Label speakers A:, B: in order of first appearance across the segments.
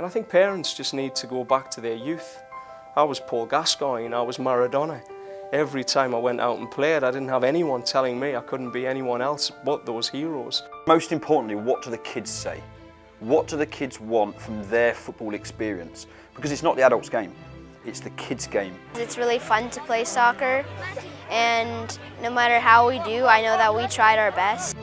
A: And I think parents just need to go back to their youth. I was Paul Gascoigne, I was Maradona. Every time I went out and played, I didn't have anyone telling me I couldn't be anyone else but those heroes.
B: Most importantly, what do the kids say? What do the kids want from their football experience? Because it's not the adults' game, it's the kids' game.
C: It's really fun to play soccer, and no matter how we do, I know that we tried our best.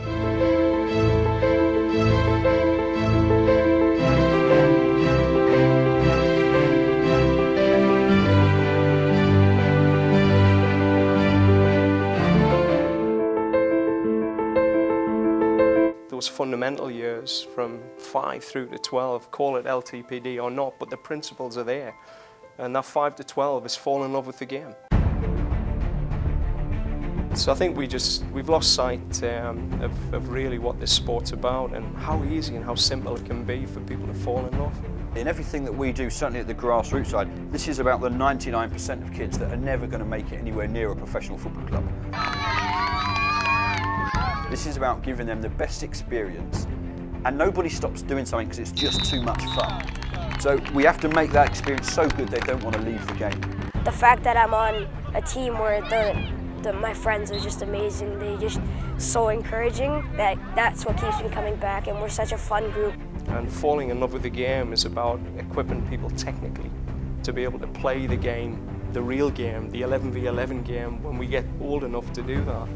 A: Those fundamental years from 5 through to 12, call it LTPD or not, but the principles are there. And that 5 to 12 is fall in love with the game. So I think we've lost sight of really what this sport's about and how easy and how simple it can be for people to fall in love.
B: In everything that we do, certainly at the grassroots side, this is about the 99% of kids that are never going to make it anywhere near a professional football club. This is about giving them the best experience, and nobody stops doing something because it's just too much fun. So we have to make that experience so good they don't want to leave the game.
D: The fact that I'm on a team where my friends are just amazing, they're just so encouraging, that's what keeps me coming back, and we're such a fun group.
A: And falling in love with the game is about equipping people technically to be able to play the game, the real game, the 11v11 game, when we get old enough to do that.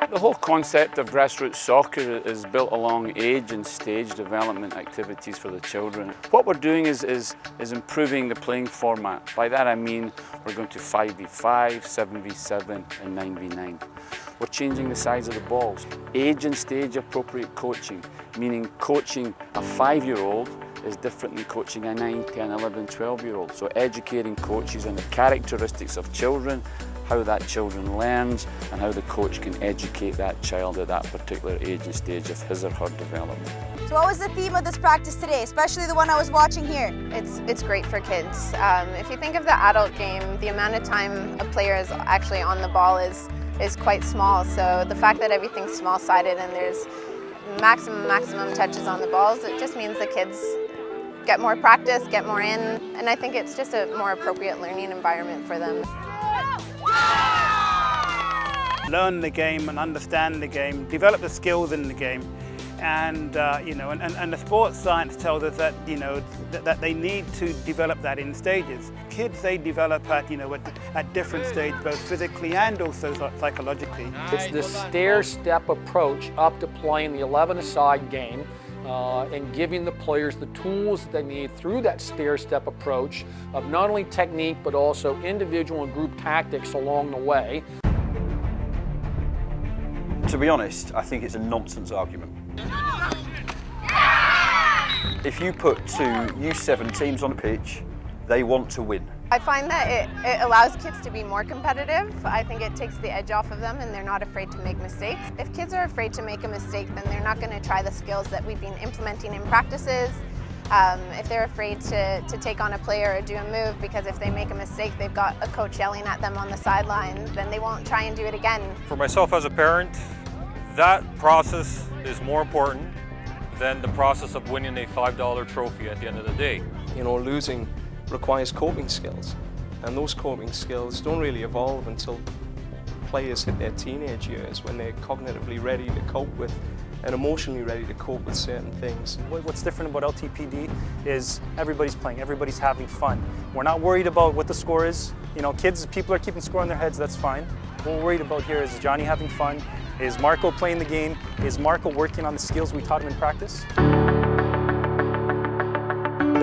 E: The whole concept of grassroots soccer is built along age and stage development activities for the children. What we're doing is improving the playing format. By that I mean we're going to 5v5, 7v7 and 9v9. We're changing the size of the balls. Age and stage appropriate coaching, meaning coaching a 5-year-old is different than coaching a 9, 10, 11, 12-year-old. So educating coaches on the characteristics of children, how that children learns, and how the coach can educate that child at that particular age and stage of his or her development.
F: So what was the theme of this practice today, especially the one I was watching here?
G: It's great for kids. If you think of the adult game, the amount of time a player is actually on the ball is quite small. So the fact that everything's small-sided and there's maximum touches on the balls, it just means the kids get more practice, get more in, and I think it's just a more appropriate learning environment for them.
H: Learn the game and understand the game, develop the skills in the game, and and the sports science tells us that that they need to develop that in stages. Kids, they develop at different stages, both physically and also psychologically.
I: It's the stair-step approach up to playing the 11-a-side game. And giving the players the tools that they need through that stair-step approach of not only technique but also individual and group tactics along the way.
B: To be honest, I think it's a nonsense argument. If you put two U7 teams on a pitch, they want to win.
G: I find that it allows kids to be more competitive. I think it takes the edge off of them and they're not afraid to make mistakes. If kids are afraid to make a mistake, then they're not going to try the skills that we've been implementing in practices. If they're afraid to take on a player or do a move because if they make a mistake, they've got a coach yelling at them on the sideline, then they won't try and do it again.
J: For myself as a parent, that process is more important than the process of winning a $5 trophy at the end of the day.
A: You know, losing requires coping skills, and those coping skills don't really evolve until players hit their teenage years, when they're cognitively ready to cope with and emotionally ready to cope with certain things.
K: What's different about LTPD is everybody's playing, everybody's having fun. We're not worried about what the score is. You know, people are keeping score in their heads, that's fine. What we're worried about here is Johnny having fun, is Marco playing the game, is Marco working on the skills we taught him in practice.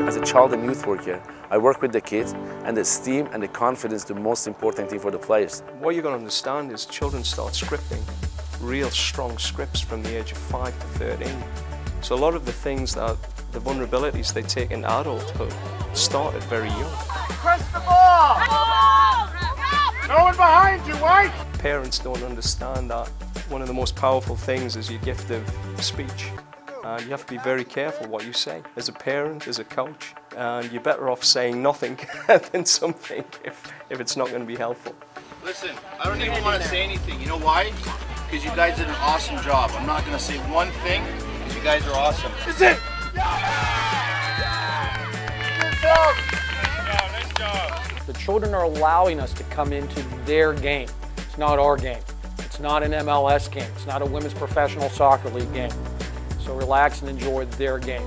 L: As a child and youth worker, I work with the kids, and the esteem and the confidence the most important thing for the players.
A: What you're going to understand is children start scripting real strong scripts from the age of 5 to 13. So a lot of the things that, the vulnerabilities they take in adulthood started very young.
M: Press the ball! No one behind you, White!
A: Parents don't understand that one of the most powerful things is your gift of speech. And you have to be very careful what you say as a parent, as a coach, and you're better off saying nothing than something if it's not going to be helpful.
M: Listen, I don't even want to say anything. You know why? because you guys did an awesome job. I'm not going to say one thing because you guys are awesome. Is it? Good job.
J: Nice job.
I: The children are allowing us to come into their game. It's not our game. It's not an MLS game. It's not a women's professional soccer league game. So relax and enjoy their game.